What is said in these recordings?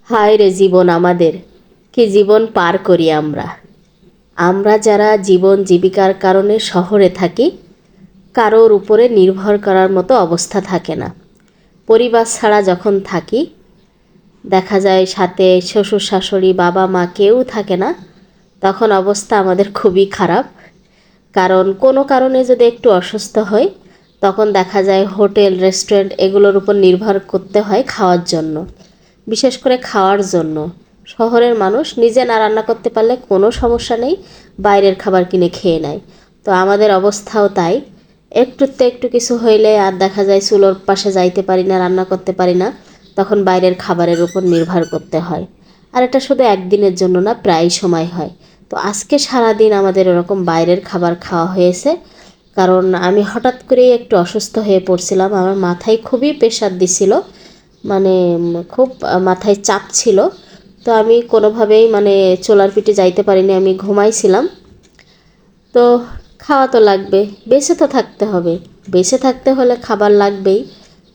হায় রে জীবন আমাদের, কি জীবন পার করি আমরা। আমরা যারা জীবন জীবিকার কারণে শহরে থাকি, কারোর উপরে নির্ভর করার মতো অবস্থা থাকে না। পরিবার ছাড়া যখন থাকি, দেখা যায় সাথে শ্বশুর শাশুড়ি বাবা মা কেউ থাকে না, তখন অবস্থা আমাদের খুবই খারাপ। কারণ কোনো কারণে যদি একটু অসুস্থ হই, তখন দেখা যায় হোটেল রেস্টুরেন্ট এগুলোর উপর নির্ভর করতে হয় খাওয়ার জন্য, বিশেষ করে খাওয়ার জন্য। শহরের মানুষ নিজে না রান্না করতে পারলে কোনো সমস্যা নেই, বাইরের খাবার কিনে খেয়ে নেয়। তো আমাদের অবস্থাও তাই। একটুতে একটু কিছু হইলে আর দেখা যায় চুলোর পাশে যাইতে পারি না, রান্না করতে পারি না, তখন বাইরের খাবারের উপর নির্ভর করতে হয়। আর এটা শুধু একদিনের জন্য না, প্রায় সময় হয়। তো আজকে সারাদিন আমাদের এরকম বাইরের খাবার খাওয়া হয়েছে। কারণ আমি হঠাৎ করেই একটু অসুস্থ হয়ে পড়ছিলাম, আমার মাথায় খুবই প্রেশার দিছিল, মানে খুব মাথায় চাপ ছিল। তো আমি কোনোভাবেই চোলার পিঠে যাইতে পারিনি, আমি ঘুমাইছিলাম। তো খাওয়া তো লাগবে, বেঁচে তো থাকতে হবে। বেঁচে থাকতে হলে খাবার লাগবেই।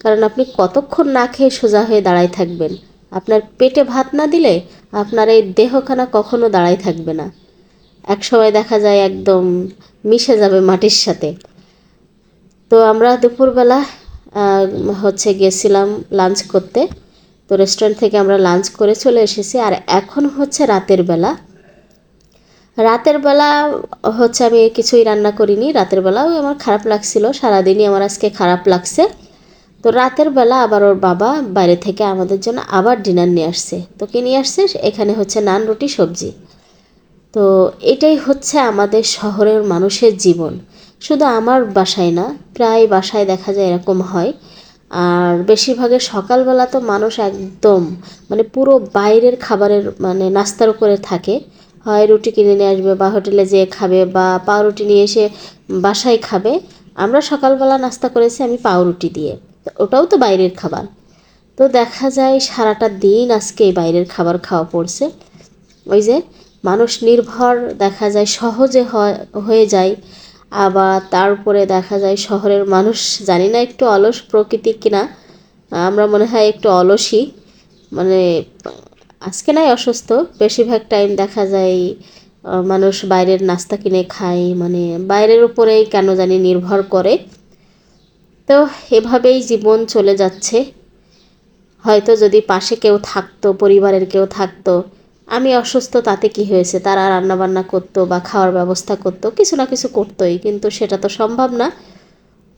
কারণ আপনি কতক্ষণ না খেয়ে সোজা হয়ে দাঁড়ায় থাকবেন? আপনার পেটে ভাত না দিলে আপনার এই দেহখানা কখনো দাঁড়ায় থাকবে না, এক সময় দেখা যায় একদম মিশে যাবে মাটির সাথে। তো আমরা দুপুরবেলা গেছিলাম লাঞ্চ করতে। তো রেস্টুরেন্ট থেকে আমরা লাঞ্চ করে চলে এসেছি, আর এখন হচ্ছে রাতের বেলা। রাতের বেলা আমি কিছুই রান্না করিনি। রাতের বেলাও আমার খারাপ লাগছিল, সারাদিনই আমার আজকে খারাপ লাগছে। তো রাতের বেলা আবার ওর বাবা বাইরে থেকে আমাদের জন্য আবার ডিনার নিয়ে আসছে। তো কি নিয়ে আসছে? এখানে হচ্ছে নান, রুটি, সবজি। তো এটাই হচ্ছে আমাদের শহরের মানুষের জীবন। শুধু আমার বাসায় না, প্রায় বাসায় দেখা যায় এরকম হয়। আর বেশিরভাগের সকালবেলা তো মানুষ একদম পুরো বাইরের খাবারের নাস্তার উপরে থাকে। হয় রুটি কিনে নিয়ে আসবে, বা হোটেলে যেয়ে খাবে, বা পাউরুটি নিয়ে এসে বাসায় খাবে। আমরা সকালবেলা নাস্তা করেছি আমি পাউরুটি দিয়ে, তো ওটাও তো বাইরের খাবার। তো দেখা যায় সারাটা দিন আজকে এই বাইরের খাবার খাওয়া পড়ছে। ওই যে মানুষ নির্ভর দেখা যায় সহজে হয়ে যায়। আবার তারপরে দেখা যায় শহরের মানুষ, জানি না একটু অলস প্রকৃতি কিনা, আমরা মনে হয় একটু অলসই। মানে আজকে নাই অসুস্থ, বেশিরভাগ টাইম দেখা যায় মানুষ বাইরের নাস্তা কিনে খায়, বাইরের উপরেই কেন জানি নির্ভর করে। তো এভাবেই জীবন চলে যাচ্ছে। হয়তো যদি পাশে কেউ থাকতো, পরিবারের কেউ থাকতো, আমি অসুস্থ তাতে কি হয়েছে, তারা রান্নাবান্না করতো বা খাওয়ার ব্যবস্থা করতো, কিছু না কিছু করতোই, কিন্তু সেটা তো সম্ভব না।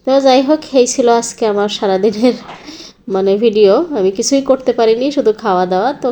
তো যাই হোক, এই ছিল আজকে আমার সারাদিনের ভিডিও। আমি কিছুই করতে পারিনি, শুধু খাওয়া দাওয়া। তো